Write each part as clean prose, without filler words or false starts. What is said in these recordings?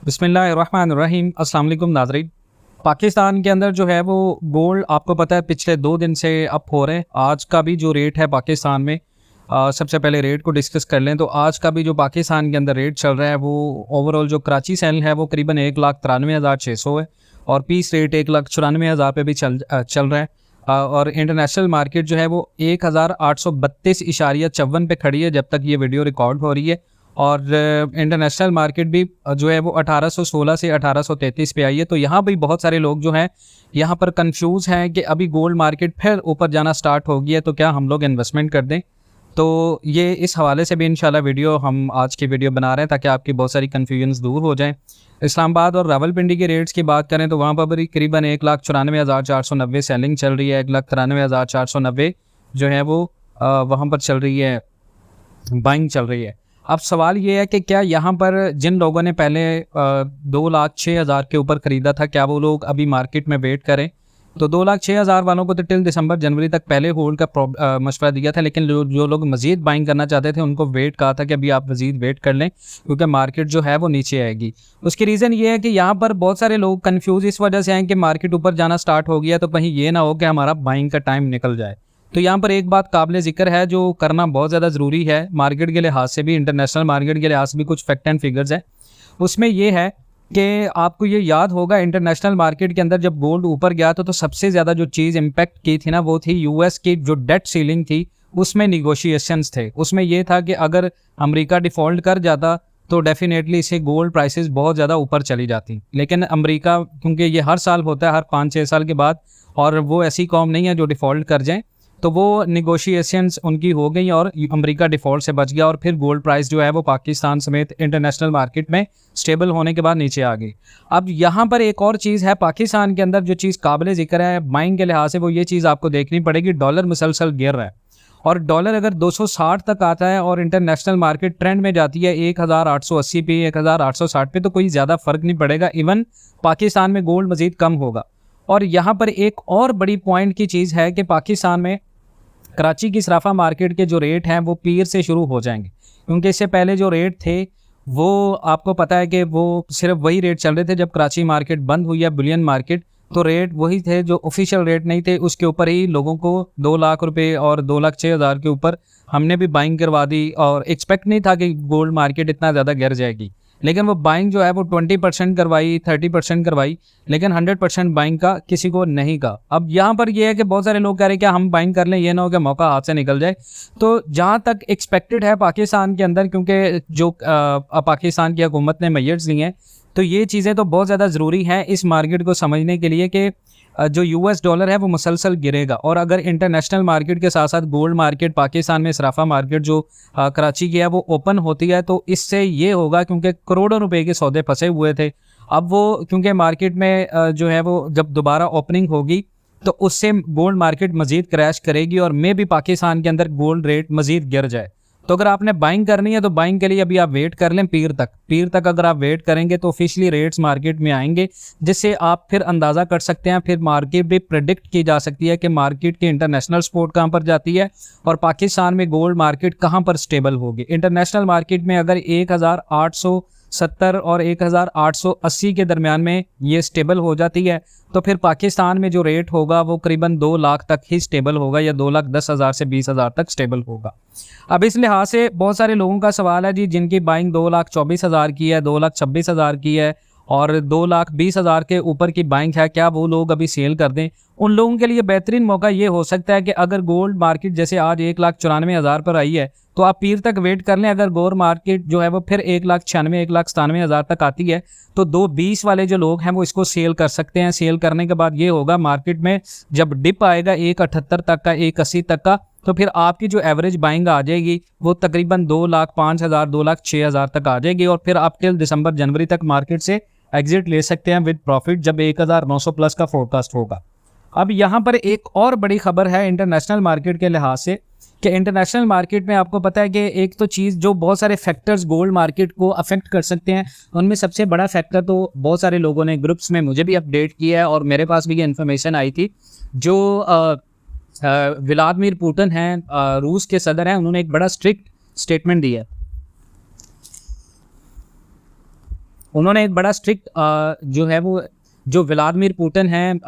बिस्मिल्लाहिर्रहमानिर्रहीम। अस्सलाम वालेकुम नाज़रीन। पाकिस्तान के अंदर जो है वो गोल्ड आपको पता है पिछले 2 दिन से अप हो रहे हैं। आज का भी जो रेट है पाकिस्तान में, सबसे पहले रेट को डिस्कस कर लें तो आज का भी जो पाकिस्तान के अंदर रेट चल रहा है वो ओवरऑल जो कराची सेल है वो करीबन 1,93,600 है और पीस रेट 1,94,000 पे भी चल रहा है। और इंटरनेशनल मार्केट जो है वो 1,832.54 पे खड़ी है जब तक ये वीडियो रिकॉर्ड हो रही है। और इंटरनेशनल मार्केट भी जो है वो 1816 से 1833 पे आई है। तो यहाँ भी बहुत सारे लोग जो हैं यहाँ पर कंफ्यूज हैं कि अभी गोल्ड मार्केट फिर ऊपर जाना स्टार्ट हो गई है तो क्या हम लोग इन्वेस्टमेंट कर दें। तो ये इस हवाले से भी इंशाल्लाह वीडियो हम आज की वीडियो बना रहे हैं ताकि आपकी बहुत सारी कन्फ्यूजन्स दूर हो जाएं। इस्लामाबाद और रावलपिंडी के रेट्स की बात करें तो वहाँ पर भी करीबन 1,94,490 सेलिंग चल रही है। 1,93,490 जो है वो वहाँ पर चल रही है, बाइंग चल रही है। अब सवाल ये है कि क्या यहाँ पर जिन लोगों ने पहले 2,06,000 के ऊपर ख़रीदा था क्या वो लोग अभी मार्केट में वेट करें। तो 2,06,000 वालों को तो टिल दिसंबर जनवरी तक पहले होल्ड का मशवरा दिया था, लेकिन जो लोग मज़ीद बाइंग करना चाहते थे उनको वेट कहा था कि अभी आप मज़ीद वेट कर लें क्योंकि मार्केट जो है वो नीचे आएगी। उसकी रीज़न ये है कि यहाँ पर बहुत सारे लोग कन्फ्यूज़ इस वजह से हैं कि मार्केट ऊपर जाना स्टार्ट हो गया तो कहीं ये ना हो कि हमारा बाइंग का टाइम निकल जाए। तो यहाँ पर एक बात काबिल ज़िक्र है जो करना बहुत ज़्यादा ज़रूरी है मार्केट के लिहाज से भी, इंटरनेशनल मार्केट के लिहाज से भी कुछ फैक्ट एंड फिगर्स हैं। उसमें ये है कि आपको ये याद होगा इंटरनेशनल मार्केट के अंदर जब गोल्ड ऊपर गया तो सबसे ज़्यादा जो चीज़ इम्पैक्ट की थी ना वो थी यूएस की जो डेट सीलिंग थी, उसमें निगोशिएशंस थे। उसमें ये था कि अगर अमेरिका डिफ़ॉल्ट कर जाता तो डेफिनेटली इसे गोल्ड प्राइसेस बहुत ज़्यादा ऊपर चली जाती। लेकिन अमेरिका क्योंकि ये हर साल होता है, हर 5-6 साल के बाद, और वो ऐसी कौम नहीं है जो डिफ़ॉल्ट कर जाए, तो वो निगोशिएशंस उनकी हो गई और अमेरिका डिफ़ॉल्ट से बच गया और फिर गोल्ड प्राइस जो है वो पाकिस्तान समेत इंटरनेशनल मार्केट में स्टेबल होने के बाद नीचे आ गई। अब यहाँ पर एक और चीज़ है पाकिस्तान के अंदर जो चीज़ काबिल ज़िक्र है बाइंग के लिहाज से, वो ये चीज़ आपको देखनी पड़ेगी। डॉलर मुसलसल गिर रहा है और डॉलर अगर 260 तक आता है और इंटरनेशनल मार्केट ट्रेंड में जाती है 1,880 पे, 1,860 पे, तो कोई ज़्यादा फ़र्क नहीं पड़ेगा। इवन पाकिस्तान में गोल्ड मज़ीद कम होगा। और यहाँ पर एक और बड़ी पॉइंट की चीज़ है कि पाकिस्तान में कराची की सराफा मार्केट के जो रेट हैं वो पीर से शुरू हो जाएंगे, क्योंकि इससे पहले जो रेट थे वो आपको पता है कि वो सिर्फ वही रेट चल रहे थे जब कराची मार्केट बंद हुई है, बुलियन मार्केट, तो रेट वही थे जो ऑफिशियल रेट नहीं थे। उसके ऊपर ही लोगों को 2 लाख रुपए और 2,06,000 के ऊपर हमने भी बाइंग करवा दी और एक्सपेक्ट नहीं था कि गोल्ड मार्केट इतना ज़्यादा गिर जाएगी। लेकिन वो बाइंग जो है वो 20% करवाई, 30% करवाई, लेकिन 100% बाइंग का किसी को नहीं कहा। अब यहाँ पर ये है कि बहुत सारे लोग कह रहे हैं कि हम बाइंग कर लें, ये ना हो कि मौका हाथ से निकल जाए। तो जहाँ तक एक्सपेक्टेड है पाकिस्तान के अंदर, क्योंकि जो पाकिस्तान की हुकूमत ने मेजर्स लिए हैं, तो ये चीज़ें तो बहुत ज़्यादा ज़रूरी हैं इस मार्केट को समझने के लिए कि जो यूएस डॉलर है वो मुसलसल गिरेगा। और अगर इंटरनेशनल मार्केट के साथ साथ गोल्ड मार्केट पाकिस्तान में सराफा मार्केट जो कराची की है वो ओपन होती है तो इससे ये होगा, क्योंकि करोड़ों रुपए के सौदे फंसे हुए थे, अब वो क्योंकि मार्केट में जो है वो जब दोबारा ओपनिंग होगी तो उससे गोल्ड मार्केट मज़ीद क्रैश करेगी और मे भी पाकिस्तान के अंदर गोल्ड रेट मज़ीद गिर जाए। तो अगर आपने बाइंग करनी है तो बाइंग के लिए अभी आप वेट कर लें पीर तक अगर आप वेट करेंगे तो ऑफिशियली रेट्स मार्केट में आएंगे, जिससे आप फिर अंदाज़ा कर सकते हैं, फिर मार्केट भी प्रेडिक्ट की जा सकती है कि मार्केट की इंटरनेशनल सपोर्ट कहाँ पर जाती है और पाकिस्तान में गोल्ड मार्केट कहाँ पर स्टेबल होगी। इंटरनेशनल मार्केट में अगर 1,870 और 1,880 के दरमियान में ये स्टेबल हो जाती है तो फिर पाकिस्तान में जो रेट होगा वो करीबन 2 लाख तक ही स्टेबल होगा या 2,10,000 से 20,000 तक स्टेबल होगा। अब इस लिहाज से बहुत सारे लोगों का सवाल है जी, जिनकी बाइंग 2,24,000 की है, 2,26,000 की है और 2,20,000 के ऊपर की बाइंग है, क्या वो लोग अभी सेल कर दें? उन लोगों के लिए बेहतरीन मौका ये हो सकता है कि अगर गोल्ड मार्केट जैसे आज 1,94,000 पर आई है तो आप पीर तक वेट कर लें। अगर गोल्ड मार्केट जो है वो फिर 1,96,000 1,97,000 तक आती है तो 2,20 वाले जो लोग हैं वो इसको सेल कर सकते हैं। सेल करने के बाद ये होगा मार्केट में जब डिप आएगा 1,78 तक का, 1,80 तक का, तो फिर आपकी जो एवरेज बाइंग आ जाएगी वो तकरीबन 2,05,000 2,06,000 तक आ जाएगी और फिर आप टिल दिसंबर जनवरी तक मार्केट से एग्जिट ले सकते हैं विद प्रॉफिट जब 1,900 प्लस का फोरकास्ट होगा। अब यहाँ पर एक और बड़ी खबर है इंटरनेशनल मार्केट के लिहाज से कि इंटरनेशनल मार्केट में आपको पता है कि एक तो चीज़ जो बहुत सारे फैक्टर्स गोल्ड मार्केट को अफेक्ट कर सकते हैं, उनमें सबसे बड़ा फैक्टर तो बहुत सारे लोगों ने ग्रुप्स में मुझे भी अपडेट किया है और मेरे पास भी ये इन्फॉर्मेशन आई थी। जो व्लादिमीर पुतिन हैं, रूस के सदर हैं, उन्होंने एक बड़ा स्ट्रिक्ट स्टेटमेंट दिया है। उन्होंने एक बड़ा स्ट्रिक्ट जो है वो जो व्लादिमीर पुतिन है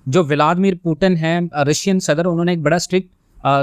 जो व्लादिमीर पुतिन है रशियन सदर, उन्होंने एक बड़ा स्ट्रिक्ट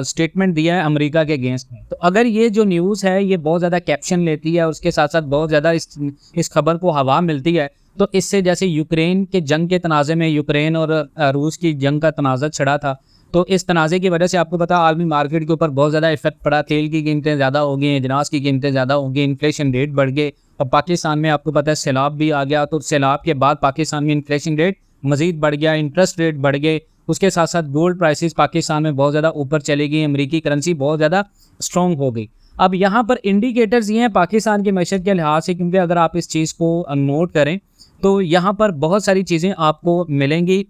स्टेटमेंट दिया है अमेरिका के अगेंस्ट में। तो अगर ये जो न्यूज़ है ये बहुत ज़्यादा कैप्शन लेती है और उसके साथ साथ बहुत ज़्यादा इस खबर को हवा मिलती है, तो इससे जैसे यूक्रेन के जंग के तनाज़े में यूक्रेन और रूस की जंग का तनाज़ा छिड़ा था, तो इस तनाज़े की वजह से आपको पता आलमी मार्केट के ऊपर बहुत ज़्यादा इफेक्ट पड़ा। तेल की कीमतें ज़्यादा हो गई, अजनास की कीमतें ज़्यादा हो गई, इन्फ्लेशन रेट बढ़ गए और पाकिस्तान में आपको पता है सैलाब भी आ गया। तो सैलाब के बाद पाकिस्तान में इन्फ्लेशन रेट मज़ीद बढ़ गया, इंटरेस्ट रेट बढ़ गए। उसके साथ साथ गोल्ड प्राइसेस पाकिस्तान में बहुत ज़्यादा ऊपर चली गई, अमेरिकी करेंसी बहुत ज़्यादा स्ट्रॉन्ग हो गई। अब यहाँ पर इंडिकेटर्स ये हैं पाकिस्तान की मैशत के लिहाज से, क्योंकि अगर आप इस चीज़ को नोट करें तो यहाँ पर बहुत सारी चीज़ें आपको मिलेंगी।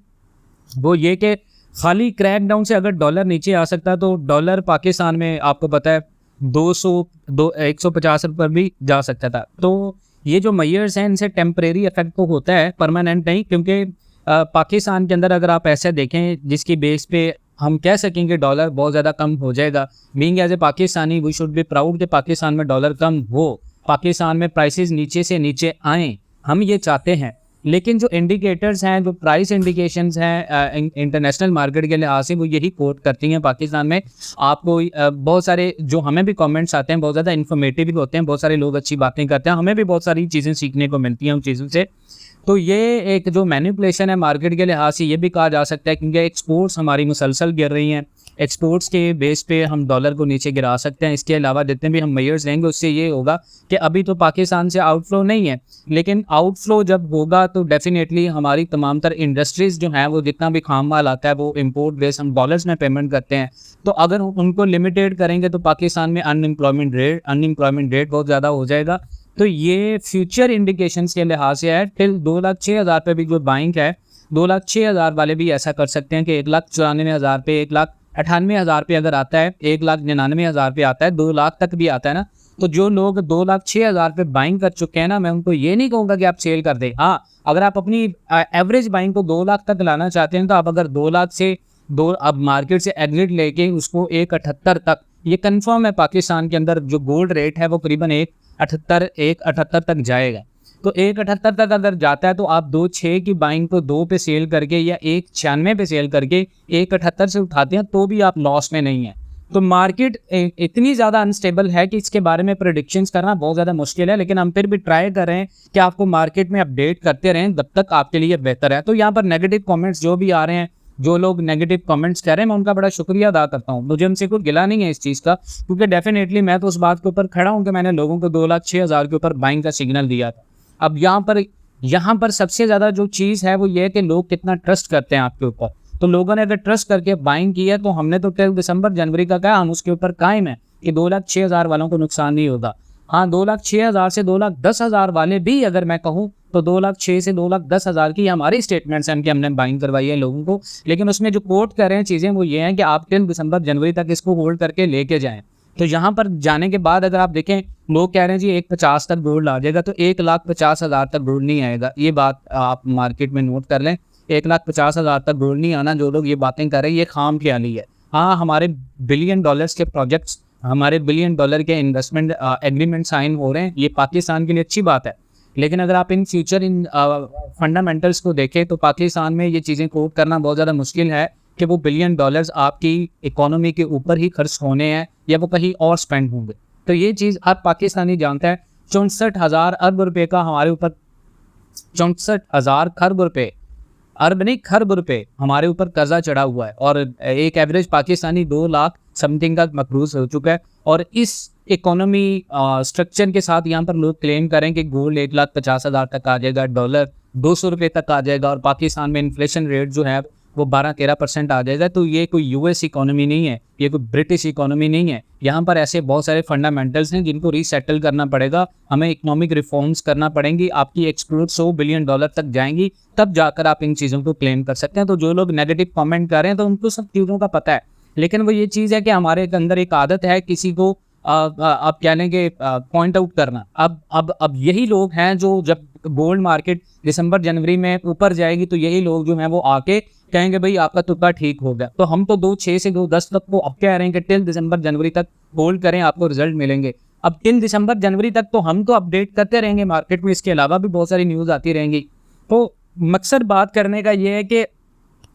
वो ये कि खाली क्रैकडाउन से अगर डॉलर नीचे आ सकता है तो डॉलर पाकिस्तान में आपको पता है 150 रुपये भी जा सकता था। तो ये जो मेजर्स हैं इनसे टेम्परेरी इफेक्ट तो होता है, परमानेंट नहीं। क्योंकि पाकिस्तान के अंदर अगर आप ऐसे देखें जिसकी बेस पे हम कह सकेंगे डॉलर बहुत ज़्यादा कम हो जाएगा, being as a Pakistani we should be proud कि पाकिस्तान में डॉलर कम हो, पाकिस्तान में प्राइसेस नीचे से नीचे आएँ, हम ये चाहते हैं। लेकिन जो इंडिकेटर्स हैं, जो प्राइस इंडिकेशंस हैं इंटरनेशनल मार्केट के लिहाज से, वो यही कोट करती हैं पाकिस्तान में। आपको बहुत सारे जो हमें भी कमेंट्स आते हैं बहुत ज़्यादा इन्फॉर्मेटिव भी होते हैं, बहुत सारे लोग अच्छी बातें करते हैं, हमें भी बहुत सारी चीज़ें सीखने को मिलती हैं उन चीज़ों से। तो ये एक जो मैनिपुलेशन है मार्केट के लिहाज से ये भी कहा जा सकता है, क्योंकि एक्सपोर्ट्स हमारी मुसलसल गिर रही हैं, एक्सपोर्ट्स के बेस पे हम डॉलर को नीचे गिरा सकते हैं। इसके अलावा जितने भी हम मेजर्स लेंगे उससे ये होगा कि अभी तो पाकिस्तान से आउटफ्लो नहीं है, लेकिन आउटफ्लो जब होगा तो डेफिनेटली हमारी तमाम तर इंडस्ट्रीज़ जो हैं वो जितना भी खाम माल आता है वो इंपोर्ट बेस हम डॉलर्स में पेमेंट करते हैं, तो अगर उनको लिमिटेड करेंगे तो पाकिस्तान में अनएम्प्लॉयमेंट रेट बहुत ज़्यादा हो जाएगा। तो ये फ्यूचर इंडिकेशंस के लिहाज से है। टिल 2,06,000 पे भी जो बाइंग है 2,06,000 वाले भी ऐसा कर सकते हैं कि 1,94,000 पे, 1,98,000 पे अगर आता है, 1,99,000 पे आता है, 2 लाख तक भी आता है ना, तो जो लोग 2,06,000 पे बाइंग कर चुके हैं ना, मैं उनको ये नहीं कहूँगा कि आप सेल कर दें। हाँ, अगर आप अपनी एवरेज बाइंग को 2 लाख तक लाना चाहते हैं तो आप अगर 2 लाख से अब मार्केट से एग्जिट लेके उसको 1,78 तक, ये कंफर्म है पाकिस्तान के अंदर जो गोल्ड रेट है वो करीबन 1,78 तक जाएगा। तो 1,78 तक अगर जाता है तो आप 2,6 की बाइंग को 2 पे सेल करके या 1,96 पे सेल करके 1,78 से उठाते हैं तो भी आप लॉस में नहीं है। तो मार्केट इतनी ज़्यादा अनस्टेबल है कि इसके बारे में प्रेडिक्शंस करना बहुत ज़्यादा मुश्किल है, लेकिन हम फिर भी ट्राई कर रहे हैं कि आपको मार्केट में अपडेट करते रहें, जब तक आपके लिए बेहतर है। तो यहाँ पर नेगेटिव कमेंट्स जो भी आ रहे हैं, जो लोग नेगेटिव कमेंट्स कह रहे हैं, मैं उनका बड़ा शुक्रिया अदा करता हूँ। मुझे उनसे कोई गिला नहीं है इस चीज़ का, क्योंकि डेफिनेटली मैं तो उस बात के ऊपर खड़ा हूँ कि मैंने लोगों को 2,06,000 के ऊपर बाइंग का सिग्नल दिया था। अब यहाँ पर सबसे ज़्यादा जो चीज़ है वो ये है कि लोग कितना ट्रस्ट करते हैं आपके ऊपर। तो लोगों ने अगर ट्रस्ट करके बाइंग की है तो हमने तो 13 दिसंबर जनवरी का कहा, हम उसके ऊपर कायम है कि 2,06,000 वालों को नुकसान नहीं होगा। हाँ, 2,06,000 से 2,10,000 वाले भी अगर मैं कहूँ तो 2,06,000 से 2,10,000 की हमारी स्टेटमेंट्स हैं कि हमने बाइंग करवाई है लोगों को, लेकिन उसमें जो कोट कर रहे हैं चीज़ें वो ये हैं कि आप 13 दिसंबर जनवरी तक इसको होल्ड करके लेके जाएँ। तो यहाँ पर जाने के बाद अगर आप देखें, लोग कह रहे हैं जी 1,50 तक गोल्ड आ जाएगा, तो 1,50,000 तक गोल्ड नहीं आएगा। ये बात आप मार्केट में नोट कर लें, 1,50,000 तक गोल्ड नहीं आना। जो लोग ये बातें कर रहे हैं ये खाम ख्याली है। हाँ, हमारे बिलियन डॉलर्स के प्रोजेक्ट्स, हमारे बिलियन डॉलर के इन्वेस्टमेंट एग्रीमेंट साइन हो रहे हैं, ये पाकिस्तान के लिए अच्छी बात है। लेकिन अगर आप इन फ्यूचर फंडामेंटल्स को देखें तो पाकिस्तान में ये चीज़ें कोट करना बहुत ज़्यादा मुश्किल है कि वो बिलियन डॉलर्स आपकी इकोनॉमी के ऊपर ही खर्च होने हैं या वो कहीं और स्पेंड होंगे। तो ये चीज़ हर पाकिस्तानी जानता है। 64,000 अरब रुपये का हमारे ऊपर, 64,000 खरब रुपये, अरब नहीं खरब रुपये हमारे ऊपर कर्जा चढ़ा हुआ है, और एक एवरेज पाकिस्तानी 2 लाख समथिंग का मकरूज हो चुका है। और इस इकोनॉमी स्ट्रक्चर के साथ यहाँ पर लोग क्लेम करें कि गोल्ड 1,50,000 तक आ जाएगा, डॉलर 200 रुपये तक आ जाएगा, और पाकिस्तान में इन्फ्लेशन रेट जो है वो 12-13% आ जाएगा। तो ये कोई यूएस इकोनॉमी नहीं है, ये कोई ब्रिटिश इकोनॉमी नहीं है। यहाँ पर ऐसे बहुत सारे फंडामेंटल्स हैं जिनको रीसेटल करना पड़ेगा, हमें इकोनॉमिक रिफॉर्म्स करना पड़ेंगी। आपकी एक्सपोर्ट 100 बिलियन डॉलर तक जाएंगी, तब जाकर आप इन चीज़ों को क्लेम कर सकते हैं। तो जो लोग नेगेटिव कमेंट कर रहे हैं तो उनको सब चीज़ों का पता है, लेकिन वो ये चीज़ है कि हमारे अंदर एक आदत है किसी को आप कह लेंगे पॉइंट आउट करना। अब यही लोग हैं जो जब गोल्ड मार्केट दिसंबर जनवरी में ऊपर जाएगी तो यही लोग जो हैं वो आके कहेंगे भाई आपका तुक्का ठीक हो गया। तो हम तो 2,6 से 2,10 तक को अब कह रहे हैं कि टिल दिसंबर जनवरी तक होल्ड करें, आपको रिजल्ट मिलेंगे। अब टिल दिसंबर जनवरी तक तो हम तो अपडेट करते रहेंगे मार्केट में, इसके अलावा भी बहुत सारी न्यूज़ आती रहेंगी। तो मकसद बात करने का ये है कि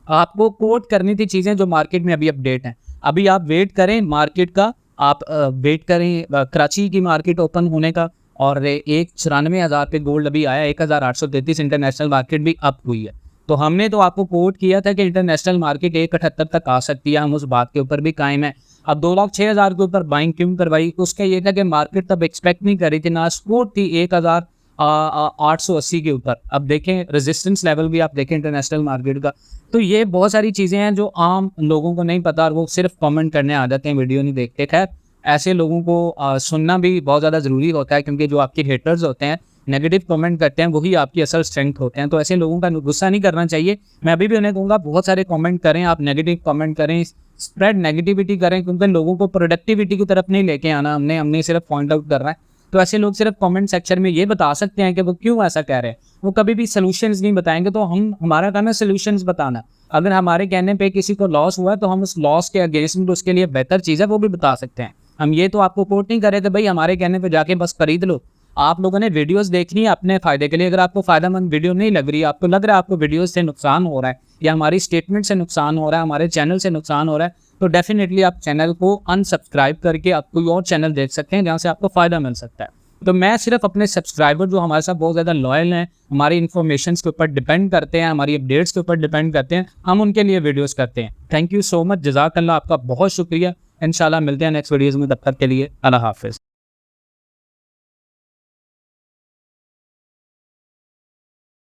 आपको कोट करनी थी चीज़ें जो मार्केट में अभी अपडेट हैं। अभी आप वेट करें मार्केट का, आप वेट करें कराची की मार्केट ओपन होने का, और 1,94,000 पे गोल्ड अभी आया, 1,833 इंटरनेशनल मार्केट भी अप हुई है। तो हमने तो आपको कोट किया था कि इंटरनेशनल मार्केट 1,78 तक आ सकती है, हम उस बात के ऊपर भी कायम है। अब 2,06,000 के ऊपर बाइंग क्यों करवाई, उसका ये था कि मार्केट तब एक्सपेक्ट नहीं कर रही थी, ना सपोर्ट थी 1,880 के ऊपर। अब देखें रेजिस्टेंस लेवल भी आप देखें इंटरनेशनल मार्केट का। तो ये बहुत सारी चीज़ें हैं जो आम लोगों को नहीं पता और वो सिर्फ कमेंट करने आ जाते हैं, वीडियो नहीं देखते। खैर ऐसे लोगों को सुनना भी बहुत ज़्यादा ज़रूरी होता है, क्योंकि जो आपके हेटर्स होते हैं, नेगेटिव कमेंट करते हैं, वही आपकी असल स्ट्रेंथ होते हैं। तो ऐसे लोगों का गुस्सा नहीं करना चाहिए। मैं अभी भी उन्हें कहूँगा बहुत सारे कमेंट करें, आप नेगेटिव कमेंट करें, स्प्रेड नेगेटिविटी करें, क्योंकि लोगों को प्रोडक्टिविटी की तरफ नहीं लेके आना हमने सिर्फ पॉइंट आउट करना है। तो ऐसे लोग सिर्फ कमेंट सेक्शन में ये बता सकते हैं कि वो क्यों ऐसा कह रहे हैं, वो कभी भी सॉल्यूशंस नहीं बताएंगे। तो हमारा काम है सॉल्यूशंस बताना। अगर हमारे कहने पे किसी को लॉस हुआ है तो हम उस लॉस के अगेंस्ट में उसके लिए बेहतर चीज़ है वो भी बता सकते हैं। हम ये तो आपको कोट नहीं कर रहे थे भाई हमारे कहने पे जाके बस खरीद लो। आप लोगों ने वीडियोस देखनी है अपने फ़ायदे के लिए। अगर आपको फ़ायदेमंद वीडियो नहीं लग रही, आपको लग रहा है आपको वीडियोस से नुकसान हो रहा है या हमारी स्टेटमेंट से नुकसान हो रहा है, हमारे चैनल से नुकसान हो रहा है, तो डेफिनेटली आप चैनल को अनसब्सक्राइब करके आप कोई और चैनल देख सकते हैं जहाँ से आपको फ़ायदा मिल सकता है। तो मैं सिर्फ अपने सब्सक्राइबर जो हमारे साथ बहुत ज़्यादा लॉयल हैं, हमारी इन्फॉर्मेशन के ऊपर डिपेंड करते हैं, हमारी अपडेट्स के ऊपर डिपेंड करते हैं, हम उनके लिए वीडियोस करते हैं। थैंक यू सो मच, जज़ाकल्लाह, आपका बहुत शुक्रिया। इंशाल्लाह मिलते हैं नेक्स्ट वीडियोज़ में, तब तक के लिए अल्लाह हाफ़िज़।